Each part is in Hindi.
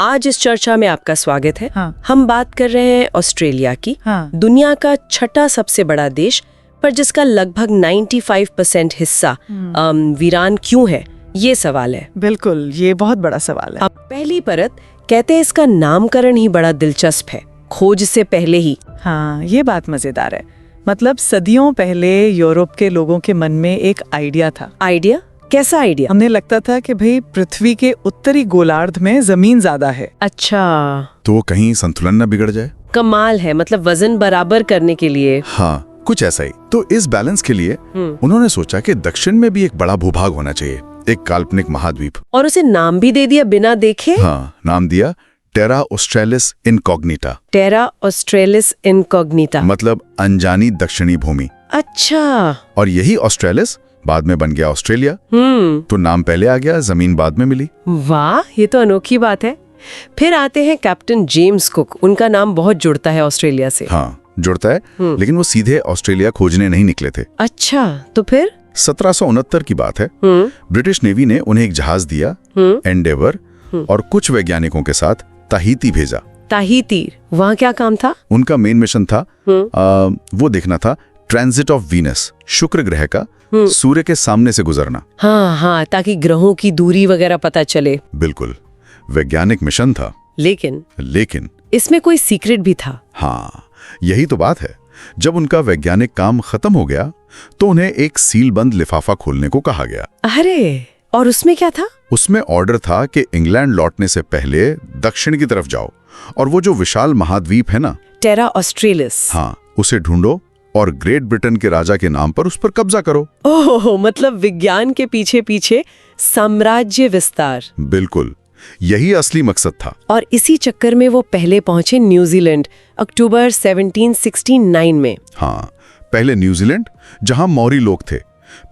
आज इस चर्चा में आपका स्वागत है। हाँ। हम बात कर रहे हैं ऑस्ट्रेलिया की। हाँ। दुनिया का छठा सबसे बड़ा देश, पर जिसका लगभग 95% हिस्सा वीरान क्यों है, ये सवाल है। बिल्कुल, ये बहुत बड़ा सवाल है। अब पहली परत कहते हैं इसका नामकरण ही बड़ा दिलचस्प है, खोज से पहले ही। हाँ, ये बात मजेदार है। मतलब सदियों पहले यूरोप के लोगों के मन में एक आइडिया था। आइडिया? कैसा आइडिया? हमने लगता था कि भाई पृथ्वी के उत्तरी गोलार्ध में जमीन ज्यादा है। अच्छा, तो कहीं संतुलन न बिगड़ जाए। कमाल है। मतलब वजन बराबर करने के लिए। हाँ, कुछ ऐसा ही। तो इस बैलेंस के लिए उन्होंने सोचा कि दक्षिण में भी एक बड़ा भूभाग होना चाहिए, एक काल्पनिक महाद्वीप। और उसे नाम भी दे दिया बिना देखे। हाँ, नाम दिया टेरा ऑस्ट्रेलिस इनकॉग्निटा। टेरा ऑस्ट्रेलिस इनकॉग्निटा मतलब अनजानी दक्षिणी भूमि। अच्छा। और यही ऑस्ट्रेलिस बाद में बन गया ऑस्ट्रेलिया। तो नाम पहले आ गया, जमीन बाद में मिली। वाह, ये तो अनोखी बात है। फिर आते हैं कैप्टन जेम्स कुक। उनका नाम बहुत जुड़ता है ऑस्ट्रेलिया से। हाँ, जुड़ता है, लेकिन वो सीधे ऑस्ट्रेलिया खोजने नहीं निकले थे। अच्छा, तो फिर 1769 की बात है। ब्रिटिश नेवी ने उन्हें एक जहाज दिया, एंडेवर, और कुछ वैज्ञानिकों के साथ ताहिती भेजा। ताहिती, वहाँ क्या काम था? उनका मेन मिशन था वो देखना था ट्रांजिट ऑफ वीनस, शुक्र ग्रह का सूर्य के सामने से गुजरना। हाँ, ताकि ग्रहों की दूरी वगैरह पता चले। बिल्कुल, वैज्ञानिक मिशन था। लेकिन इसमें कोई सीक्रेट भी था। हाँ, यही तो बात है। जब उनका वैज्ञानिक काम खत्म हो गया तो उन्हें एक सीलबंद लिफाफा खोलने को कहा गया। अरे, और उसमें क्या था? उसमें ऑर्डर था कि इंग्लैंड लौटने से पहले दक्षिण की तरफ जाओ और वो जो विशाल महाद्वीप है ना, टेरा ऑस्ट्रेलिस, हाँ, उसे ढूंढो और ग्रेट ब्रिटेन के राजा के नाम पर उस पर कब्जा करो। ओह, मतलब विज्ञान के पीछे पीछे साम्राज्य विस्तार। बिल्कुल, यही असली मकसद था। और इसी चक्कर में वो पहले पहुंचे न्यूजीलैंड अक्टूबर 1769 में। हाँ, पहले न्यूजीलैंड जहां मौरी लोग थे,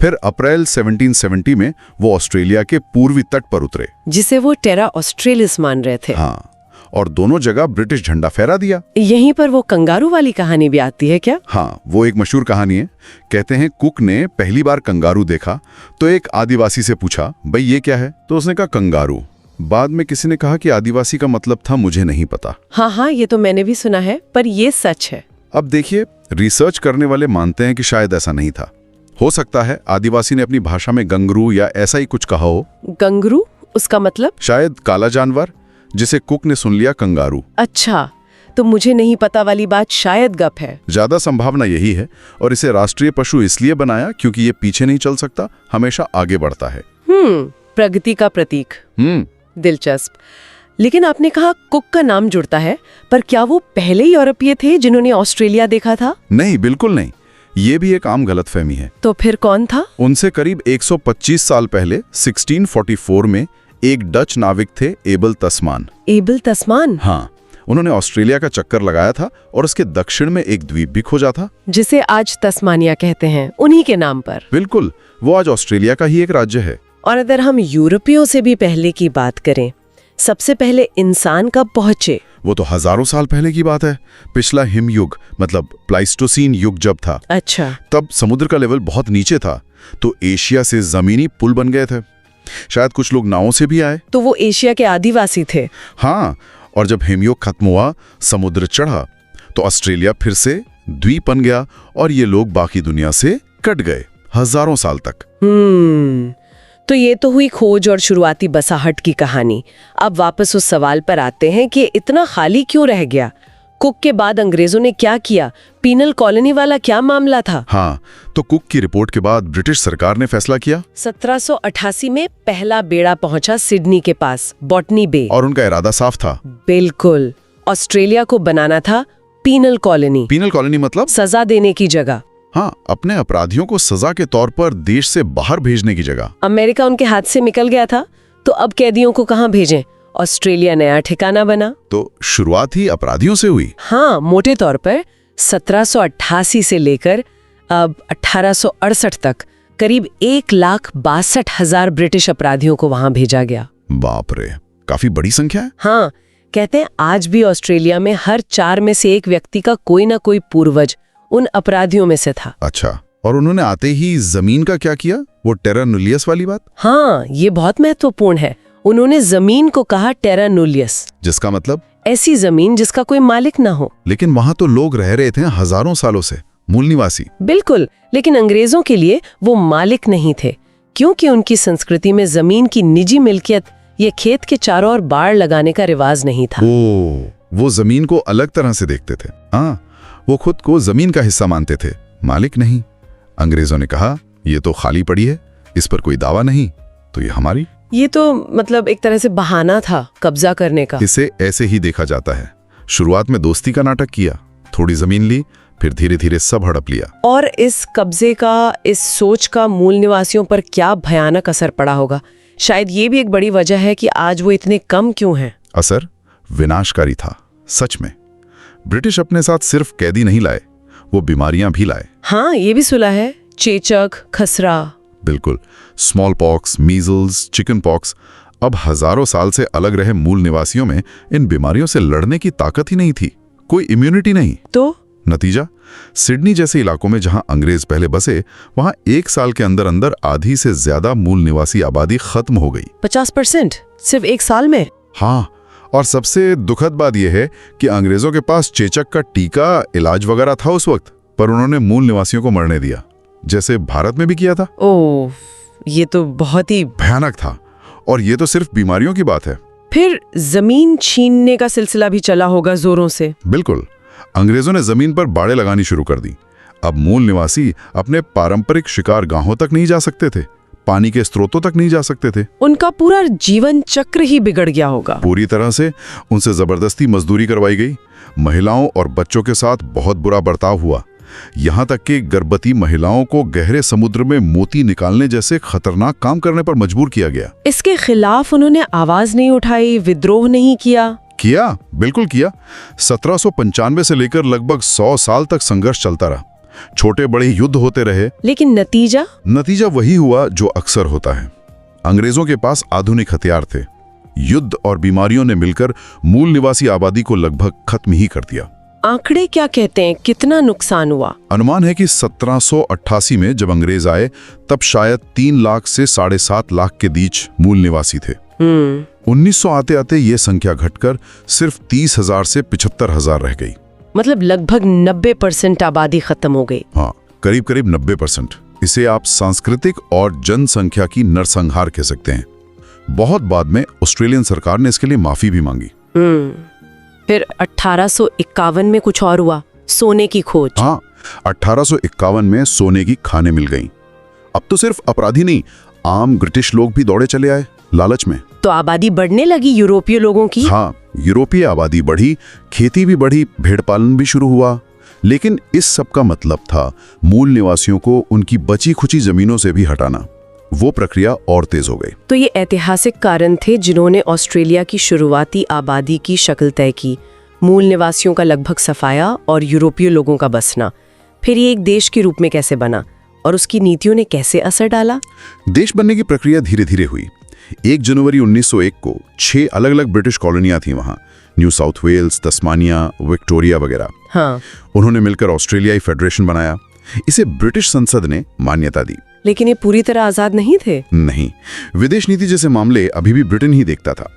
फिर अप्रैल 1770 में वो ऑस्ट्रेलिया के पूर्वी तट पर उतरे, जिसे वो टेरा ऑस्ट्रेलिस मान रहे थे। हाँ, और दोनों जगह ब्रिटिश झंडा फहरा दिया। यहीं पर वो कंगारू वाली कहानी भी आती है क्या? हाँ, वो एक मशहूर कहानी है। कहते हैं कुक ने पहली बार कंगारू देखा तो एक आदिवासी से पूछा, भाई ये क्या है? तो उसने कहा कंगारू। बाद में किसी ने कहा कि आदिवासी का मतलब था मुझे नहीं पता। हाँ, ये तो मैंने भी सुना है, पर ये सच है। अब देखिए, रिसर्च करने वाले मानते हैं कि शायद ऐसा नहीं था। हो सकता है आदिवासी ने अपनी भाषा में गंगरू या ऐसा ही कुछ कहा हो। गंगरू? उसका मतलब? शायद काला जानवर, जिसे कुक ने सुन लिया कंगारू। अच्छा, तो मुझे नहीं पता वाली बात शायद गप है। ज्यादा संभावना यही है। और इसे राष्ट्रीय पशु इसलिए बनाया क्योंकि ये पीछे नहीं चल सकता, हमेशा आगे बढ़ता है। प्रगति का प्रतीक। दिलचस्प। लेकिन आपने कहा कुक का नाम जुड़ता है, पर क्या वो पहले यूरोपीय थे जिन्होंने ऑस्ट्रेलिया देखा था? नहीं, बिल्कुल नहीं। ये भी एक आम गलतफहमी है। तो फिर कौन था? उनसे करीब 125 साल पहले 1644 में एक डच नाविक थे, एबल तस्मान। एबल तस्मान? हाँ, उन्होंने ऑस्ट्रेलिया का चक्कर लगाया था और उसके दक्षिण में एक द्वीप भी खोजा था, जिसे आज तस्मानिया कहते हैं, उन्हीं के नाम पर। बिल्कुल, वो आज ऑस्ट्रेलिया का ही एक राज्य है। और अगर हम यूरोपियों से भी पहले की बात करें, सबसे पहले इंसान कब पहुंचे? वो तो हजारों साल पहले की बात है। पिछला हिमयुग, मतलब प्लाइस्टोसीन युग जब था, अच्छा, तब समुद्र का लेवल बहुत नीचे था, तो एशिया से जमीनी पुल बन गए थे। शायद कुछ लोग नावों से भी आए। तो वो एशिया के आदिवासी थे। हाँ, और जब हिमयुग खत्म हुआ, समुद्र चढ़ा, तो ऑस्ट्रेलिया फिर से द्वीप बन गया और ये लोग बाकी दुनिया से कट गए हजारों साल तक। तो ये तो हुई खोज और शुरुआती बसाहट की कहानी। अब वापस उस सवाल पर आते हैं कि इतना खाली क्यों रह गया? कुक के बाद अंग्रेजों ने क्या किया? पीनल कॉलोनी वाला क्या मामला था? हाँ, तो कुक की रिपोर्ट के बाद ब्रिटिश सरकार ने फैसला किया। 1788 में पहला बेड़ा पहुंचा सिडनी के पास, बॉटनी बे। और उनका इरादा साफ था। बिल्कुल, ऑस्ट्रेलिया को बनाना था पीनल कॉलोनी। पीनल कॉलोनी मतलब सजा देने की जगह। हाँ, अपने अपराधियों को सजा के तौर पर देश से बाहर भेजने की जगह। अमेरिका उनके हाथ से निकल गया था, तो अब कैदियों को कहाँ भेजें? ऑस्ट्रेलिया नया ठिकाना बना। तो शुरुआत ही अपराधियों से हुई। हाँ, मोटे तौर पर 1788 से लेकर अब 1868 तक करीब 1,62,000 ब्रिटिश अपराधियों को वहां भेजा गया। बाप रे, काफी बड़ी संख्या है। हाँ, कहते हैं आज भी ऑस्ट्रेलिया में हर 4 में से एक व्यक्ति का कोई ना कोई पूर्वज उन अपराधियों में से था। अच्छा, और उन्होंने आते ही जमीन का क्या किया? वो टेरा नुलियस वाली बात? हाँ, ये बहुत महत्वपूर्ण है। उन्होंने जमीन को कहा टेरा नूलियस, जिसका मतलब? ऐसी जमीन जिसका कोई मालिक ना हो। लेकिन वहां तो लोग रह रहे थे हजारों सालों से, मूल निवासी। बिल्कुल, लेकिन अंग्रेजों के लिए वो मालिक नहीं थे, क्योंकि उनकी संस्कृति में जमीन की निजी मिल्कियत, ये खेत के चारों ओर बाड़ लगाने का रिवाज नहीं था। वो जमीन को अलग तरह से देखते थे। हाँ, वो खुद को जमीन का हिस्सा मानते थे, मालिक नहीं। अंग्रेजों ने कहा, ये तो खाली पड़ी है, इस पर कोई दावा नहीं, तो ये हमारी। ये तो मतलब एक तरह से बहाना था कब्जा करने का। इसे ऐसे ही देखा जाता है। शुरुआत में दोस्ती का नाटक किया, थोड़ी जमीन ली, फिर धीरे धीरे सब हड़प लिया। और इस कब्जे का, इस सोच का मूल निवासियों पर क्या भयानक असर पड़ा होगा। शायद ये भी एक बड़ी वजह है कि आज वो इतने कम क्यों हैं। असर विनाशकारी था, सच में। ब्रिटिश अपने साथ सिर्फ कैदी नहीं लाए, वो बीमारियां भी लाए। हाँ, ये भी सुना है, चेचक, खसरा। बिल्कुल, small pox, measles, chicken pox. अब हजारों साल से अलग रहे मूल निवासियों में इन बीमारियों से लड़ने की ताकत ही नहीं थी, कोई इम्यूनिटी नहीं। तो नतीजा, सिडनी जैसे इलाकों में जहां अंग्रेज पहले बसे, वहां 1 साल के अंदर अंदर आधी से ज्यादा मूल निवासी आबादी खत्म हो गई। 50% सिर्फ 1 साल में। हाँ, और सबसे दुखद बात यह है कि अंग्रेजों के पास चेचक का टीका, इलाज वगैरह था उस वक्त, पर उन्होंने मूल निवासियों को मरने दिया, जैसे भारत में भी किया था। ओह, ये तो बहुत ही भयानक था। और ये तो सिर्फ बीमारियों की बात है। फिर जमीन छीनने का सिलसिला भी चला होगा जोरों से। बिल्कुल, अंग्रेजों ने जमीन पर बाड़े लगानी शुरू कर दी। अब मूल निवासी अपने पारंपरिक शिकार गाहों तक नहीं जा सकते थे, पानी के स्रोतों तक नहीं जा सकते थे। उनका पूरा जीवन चक्र ही बिगड़ गया होगा। पूरी तरह से उनसे जबरदस्ती मजदूरी करवाई गई। महिलाओं और बच्चों के साथ बहुत बुरा बर्ताव हुआ, यहां तक कि गर्भवती महिलाओं को गहरे समुद्र में मोती निकालने जैसे खतरनाक काम करने पर मजबूर किया गया। इसके खिलाफ उन्होंने आवाज नहीं उठाई, विद्रोह नहीं किया? किया, बिल्कुल किया। 1795 से लेकर लगभग 100 साल तक संघर्ष चलता रहा। छोटे बड़े युद्ध होते रहे, लेकिन नतीजा वही हुआ जो अक्सर होता है। अंग्रेजों के पास आधुनिक हथियार थे। युद्ध और बीमारियों ने मिलकर मूल निवासी आबादी को लगभग खत्म ही कर दिया। आंकड़े क्या कहते हैं, कितना नुकसान हुआ? अनुमान है कि 1788 में जब अंग्रेज आए, तब शायद 3 लाख से 7.5 लाख के बीच मूल निवासी थे। 1900 आते आते ये संख्या घटकर सिर्फ 30,000 से 75,000 रह गई। मतलब लगभग 90% आबादी खत्म हो गई। हाँ, करीब करीब 90%। इसे आप सांस्कृतिक और जनसंख्या की नरसंहार कह सकते हैं। बहुत बाद में ऑस्ट्रेलियन सरकार ने इसके लिए माफी भी मांगी। फिर 1851 में कुछ और हुआ, सोने की खोज। हाँ, 1851 में सोने की खानें मिल गईं। अब तो सिर्फ अपराधी नहीं, आम ब्रिटिश लोग भी दौड़े चले आए लालच में। तो आबादी बढ़ने लगी यूरोपीय लोगों की। हाँ, यूरोपीय आबादी बढ़ी, खेती भी बढ़ी, भेड़ पालन भी शुरू हुआ। लेकिन इस सब का मतलब था मूल निवासियों को उनकी बची खुची जमीनों से भी हटाना। वो प्रक्रिया और तेज हो गई। तो ये ऐतिहासिक कारण थे जिन्होंने ऑस्ट्रेलिया की शुरुआती आबादी की शक्ल तय की। मूल निवासियों का लगभग सफाया और यूरोपीय लोगों का बसना। फिर ये एक देश के रूप में कैसे बना और उसकी नीतियों ने कैसे असर डाला? देश बनने की प्रक्रिया धीरे धीरे हुई। 1 जनवरी 1901 को 6 अलग अलग ब्रिटिश कॉलोनियां थी वहां, New South Wales, Tasmania, Victoria वगैरह। हाँ। उन्होंने मिलकर ऑस्ट्रेलियाई फेडरेशन बनाया। इसे ब्रिटिश संसद ने मान्यता दी। लेकिन ये पूरी तरह आजाद नहीं थे। नहीं, विदेश नीति जैसे मामले अभी भी ब्रिटेन ही देखता था।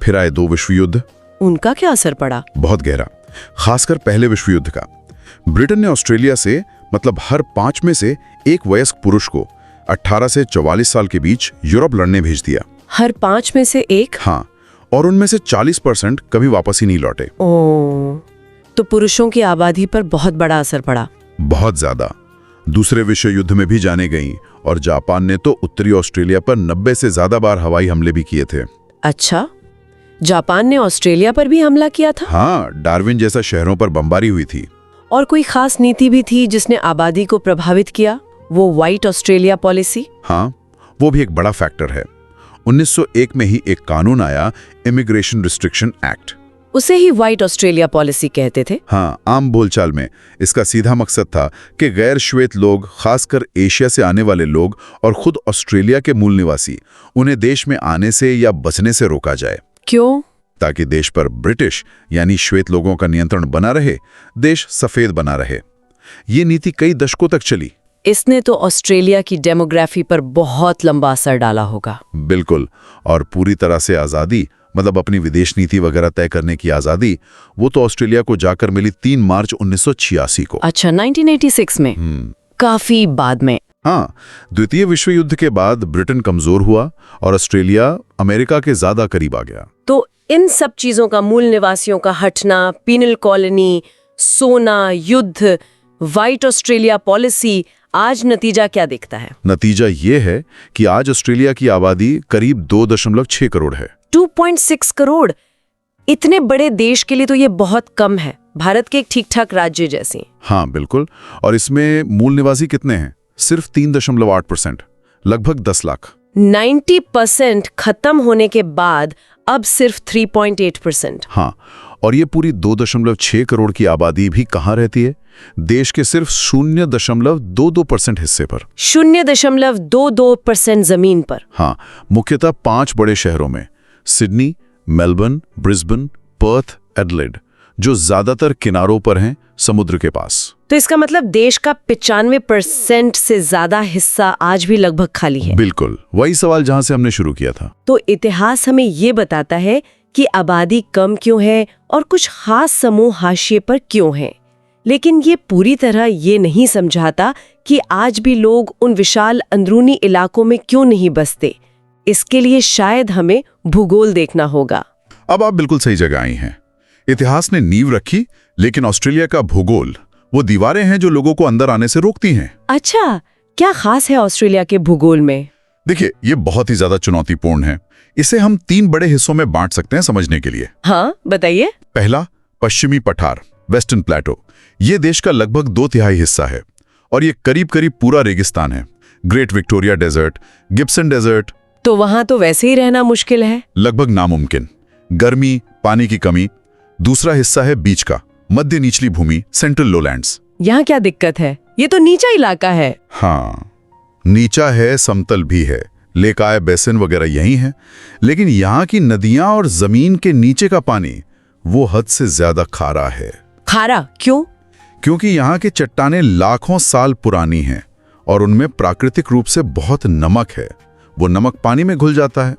फिर आए 2 विश्व युद्ध। उनका क्या असर पड़ा? बहुत गहरा, खासकर पहले विश्व युद्ध का। ब्रिटेन ने ऑस्ट्रेलिया से, मतलब हर 5 में से 1 वयस्क पुरुष को 18 से 44 साल के बीच यूरोप लड़ने भेज दिया। हर 5 में से 1? हाँ, और उनमें से 40% कभी वापस ही नहीं लौटे। ओह, तो पुरुषों की आबादी पर बहुत बड़ा असर पड़ा। बहुत ज्यादा। दूसरे विश्व युद्ध में भी जाने गई, और जापान ने तो उत्तरी ऑस्ट्रेलिया पर 90 से ज्यादा बार हवाई हमले भी किए थे। अच्छा, जापान ने ऑस्ट्रेलिया पर भी हमला किया था? हाँ, डार्विन जैसा शहरों पर बमबारी हुई थी। और कोई खास नीति भी थी जिसने आबादी को प्रभावित किया, वो व्हाइट ऑस्ट्रेलिया पॉलिसी? हाँ, वो भी एक बड़ा फैक्टर है। 1901 में ही एक कानून आया, इमिग्रेशन रिस्ट्रिक्शन एक्ट। उसे ही व्हाइट ऑस्ट्रेलिया पॉलिसी कहते थे। हाँ, आम बोलचाल में इसका सीधा मकसद था कि गैर श्वेत लोग, खासकर एशिया से आने वाले लोग और खुद ऑस्ट्रेलिया के मूल निवासी, उन्हें देश में आने से या बचने से रोका जाए। क्यों? ताकि देश पर ब्रिटिश यानी श्वेत लोगों का नियंत्रण बना रहे, देश सफेद बना रहे। ये नीति कई दशकों तक चली। इसने तो ऑस्ट्रेलिया की डेमोग्राफी पर बहुत लंबा असर डाला होगा। बिल्कुल। और पूरी तरह से आज़ादी, मतलब अपनी विदेश नीति वगैरह तय करने की आज़ादी, वो तो ऑस्ट्रेलिया को जाकर मिली 3 मार्च 1986 को। अच्छा, 1986 में? काफी बाद में। हाँ, द्वितीय विश्व युद्ध के बाद ब्रिटेन कमजोर हुआ और ऑस्ट्रेलिया अमेरिका के ज्यादा करीब आ गया। तो इन सब चीजों का, मूल निवासियों का हटना, पीनल कॉलोनी, सोना, युद्ध, व्हाइट ऑस्ट्रेलिया पॉलिसी, आज नतीजा क्या दिखता है? नतीजा ये है कि आज ऑस्ट्रेलिया की आबादी करीब 2.6 करोड़ है। 2.6 करोड़? इतने बड़े देश के लिए तो ये बहुत कम है, भारत के एक ठीक-ठाक राज्य जैसी। हाँ बिल्कुल। और इसमें मूल निवासी कितने हैं? सिर्फ 3.8%, लगभग 10 लाख। 90% खत्म होने के बाद अब सिर्फ 3.8%। हाँ, और ये पूरी 2.6 करोड़ की आबादी भी कहाँ रहती है? देश के सिर्फ 0.22% हिस्से पर। 0.22% जमीन पर। हाँ, मुख्यतः 5 बड़े शहरों में, Sydney, Melbourne, Brisbane, Perth, Adelaide, जो ज्यादातर किनारों पर हैं, समुद्र के पास। तो इसका मतलब देश का 95% से ज्यादा हिस्सा आज भी लगभग खाली है। बिल्कुल, वही सवाल जहां से हमने शुरू किया था। तो इतिहास हमें ये बताता है कि आबादी कम क्यों है और कुछ खास समूह हाशिए पर क्यों हैं। लेकिन ये पूरी तरह ये नहीं समझाता कि आज भी लोग उन विशाल अंदरूनी इलाकों में क्यों नहीं बसते। इसके लिए शायद हमें भूगोल देखना होगा। अब आप बिल्कुल सही जगह आई हैं। इतिहास ने नींव रखी, लेकिन ऑस्ट्रेलिया का भूगोल वो दीवारें हैं जो लोगों को अंदर आने से रोकती हैं। अच्छा, क्या खास है ऑस्ट्रेलिया के भूगोल में? देखिए, ये बहुत ही ज्यादा चुनौतीपूर्ण है। इसे हम 3 बड़े हिस्सों में बांट सकते हैं समझने के लिए। हाँ, बताइए। पहला, पश्चिमी पठार, वेस्टर्न प्लेटो। ये देश का लगभग 2/3 हिस्सा है और ये करीब करीब पूरा रेगिस्तान है। Great Victoria Desert, Gibson Desert. तो वहां तो वैसे ही रहना मुश्किल है। लगभग नामुमकिन। गर्मी, पानी की कमी। दूसरा हिस्सा है बीच का, मध्य निचली भूमि, सेंट्रल लोलैंड्स। यहाँ क्या दिक्कत है? ये तो नीचा इलाका है। हाँ, नीचा है, समतल भी है, लेक आय बेसिन वगैरह यही है। लेकिन यहाँ की नदियां और जमीन के नीचे का पानी वो हद से ज्यादा खारा है। खारा क्यों? क्योंकि यहाँ की चट्टानें लाखों साल पुरानी हैं और उनमें प्राकृतिक रूप से बहुत नमक है। वो नमक पानी में घुल जाता है,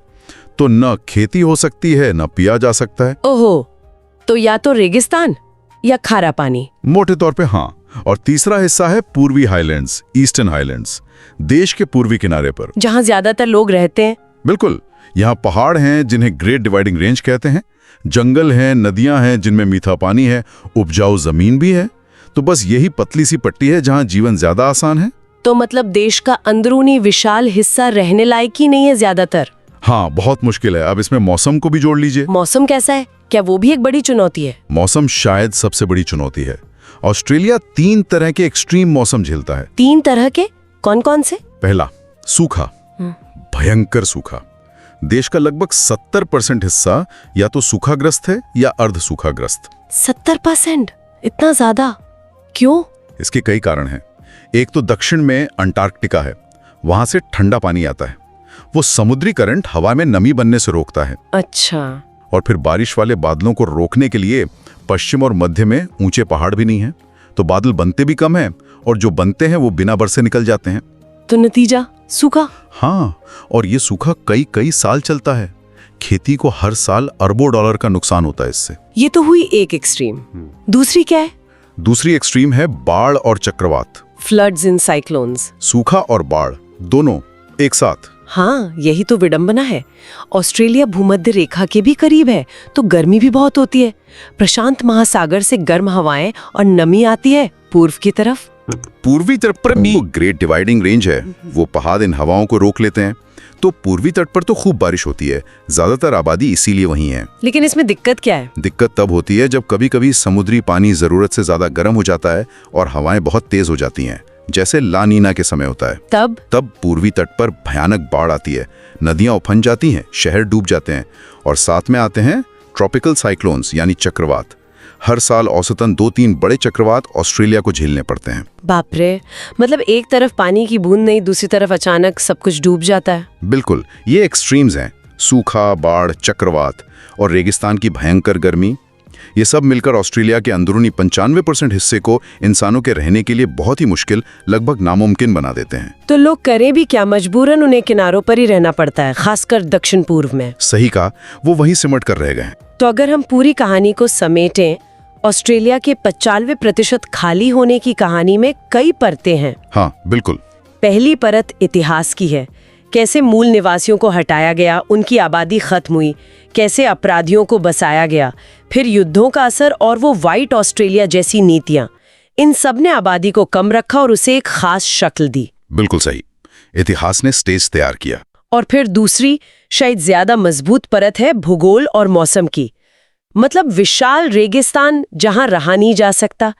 तो न खेती हो सकती है न पिया जा सकता है। ओहो, तो या तो रेगिस्तान या खारा पानी। मोटे तौर पे हाँ। और तीसरा हिस्सा है पूर्वी हाईलैंड्स, ईस्टर्न हाईलैंड्स, देश के पूर्वी किनारे पर, जहाँ ज्यादातर लोग रहते हैं। बिल्कुल। यहाँ पहाड़ हैं जिन्हें ग्रेट डिवाइडिंग रेंज कहते हैं, जंगल हैं, नदियां हैं जिनमें मीठा पानी है, उपजाऊ जमीन भी है। तो बस यही पतली सी पट्टी है जहाँ जीवन ज्यादा आसान है। तो मतलब देश का अंदरूनी विशाल हिस्सा रहने लायक ही नहीं है ज्यादातर। हाँ, बहुत मुश्किल है। अब इसमें मौसम को भी जोड़ लीजिए। मौसम कैसा है? क्या वो भी एक बड़ी चुनौती है? मौसम शायद सबसे बड़ी चुनौती है। ऑस्ट्रेलिया 3 तरह के एक्सट्रीम मौसम झेलता है। 3 तरह के? कौन कौन से? पहला, सूखा, भयंकर सूखा। देश का लगभग 70% हिस्सा या तो सूखाग्रस्त है या अर्ध सूखाग्रस्त। 70%? इतना ज्यादा क्यों? इसके कई कारण हैं। एक तो दक्षिण में अंटार्कटिका है, वहां से ठंडा पानी आता है। वो समुद्री करंट हवा में नमी बनने से रोकता है। अच्छा। और फिर बारिश वाले बादलों को रोकने के लिए पश्चिम और मध्य में ऊंचे पहाड़ भी नहीं हैं, तो बादल बनते भी कम हैं और जो बनते हैं वो बिना बरसे निकल जाते हैं। तो नतीजा सूखा। हाँ, और ये सूखा कई कई साल चलता है। खेती को हर साल अरबों डॉलर का नुकसान होता है इससे। ये तो हुई एक एक्सट्रीम। दूसरी क्या है? दूसरी एक्सट्रीम है बाढ़ और चक्रवात। फ्लड्स इन साइक्लोन्स। सूखा और बाढ़ दोनों एक साथ। हाँ, यही तो विडंबना है। ऑस्ट्रेलिया भूमध्य रेखा के भी करीब है, तो गर्मी भी बहुत होती है। प्रशांत महासागर से गर्म हवाएं और नमी आती है पूर्व की तरफ। पूर्वी तट पर भी ग्रेट डिवाइडिंग रेंज है, वो पहाड़ इन हवाओं को रोक लेते हैं। तो पूर्वी तट पर तो खूब बारिश होती है, ज्यादातर आबादी इसीलिए वहीं है। लेकिन इसमें दिक्कत क्या है? दिक्कत तब होती है जब कभी कभी समुद्री पानी जरूरत से ज्यादा गर्म हो जाता है और हवाएं बहुत तेज हो जाती हैं, जैसे ला नीना के समय होता है। तब पूर्वी तट पर भयानक बाढ़ आती है, नदियां उफन जाती हैं, शहर डूब जाते हैं और साथ में आते हैं ट्रॉपिकल साइक्लोन्स यानी चक्रवात। हर साल औसतन 2-3 बड़े चक्रवात ऑस्ट्रेलिया को झेलने पड़ते हैं। बाप रे, मतलब एक तरफ पानी की बूंद नहीं, दूसरी तरफ अचानक सब कुछ डूब जाता है। बिल्कुल, ये एक्सट्रीम्स हैं, सूखा, बाढ़, चक्रवात और रेगिस्तान की भयंकर गर्मी। ये सब मिलकर ऑस्ट्रेलिया के अंदरूनी 95% हिस्से को इंसानों के रहने के लिए बहुत ही मुश्किल, लगभग नामुमकिन बना देते हैं। तो लोग करें भी क्या, मजबूरन उन्हें किनारों पर ही रहना पड़ता है, खासकर दक्षिण पूर्व में। सही कहा, वो वहीं सिमट कर रह गए हैं। तो अगर हम पूरी कहानी को समेटें, ऑस्ट्रेलिया के 95% खाली होने की कहानी में कई परतें हैं। हाँ बिल्कुल। पहली परत इतिहास की है, कैसे मूल निवासियों को हटाया गया, उनकी आबादी खत्म हुई, कैसे अपराधियों को बसाया गया, फिर युद्धों का असर और वो वाइट ऑस्ट्रेलिया जैसी नीतियां, इन सब ने आबादी को कम रखा और उसे एक खास शक्ल दी। बिल्कुल सही, इतिहास ने स्टेज तैयार किया। और फिर दूसरी, शायद ज्यादा मजबूत परत है भूगोल और मौसम की। मतलब विशाल रेगिस्तान जहां रहा नहीं जा सकता,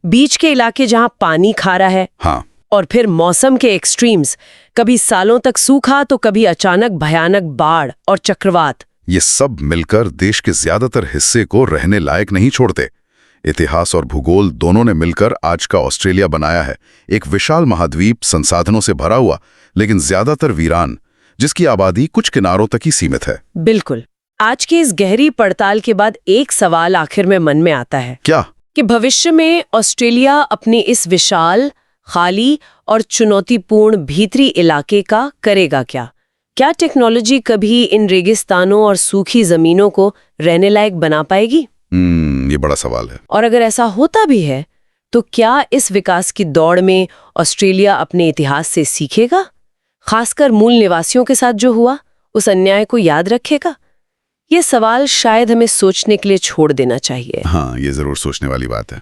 बीच के इलाके जहां पानी खारा है, हाँ, और फिर मौसम के एक्सट्रीम्स, कभी सालों तक सूखा तो कभी अचानक भयानक बाढ़ और चक्रवात। ये सब मिलकर देश के ज्यादातर हिस्से को रहने लायक नहीं छोड़ते। इतिहास और भूगोल दोनों ने मिलकर आज का ऑस्ट्रेलिया बनाया है, एक विशाल महाद्वीप, संसाधनों से भरा हुआ, लेकिन ज्यादातर वीरान, जिसकी आबादी कुछ किनारों तक ही सीमित है। बिल्कुल। आज की इस गहरी पड़ताल के बाद एक सवाल आखिर में मन में आता है, क्या? कि भविष्य में ऑस्ट्रेलिया अपने इस विशाल, खाली और चुनौतीपूर्ण भीतरी इलाके का करेगा क्या? क्या टेक्नोलॉजी कभी इन रेगिस्तानों और सूखी जमीनों को रहने लायक बना पाएगी? ये बड़ा सवाल है। और अगर ऐसा होता भी है, तो क्या इस विकास की दौड़ में ऑस्ट्रेलिया अपने इतिहास से सीखेगा? खासकर मूल निवासियों के साथ जो हुआ, उस अन्याय को याद रखेगा? ये सवाल शायद हमें सोचने के लिए छोड़ देना चाहिए। हाँ, ये जरूर सोचने वाली बात है।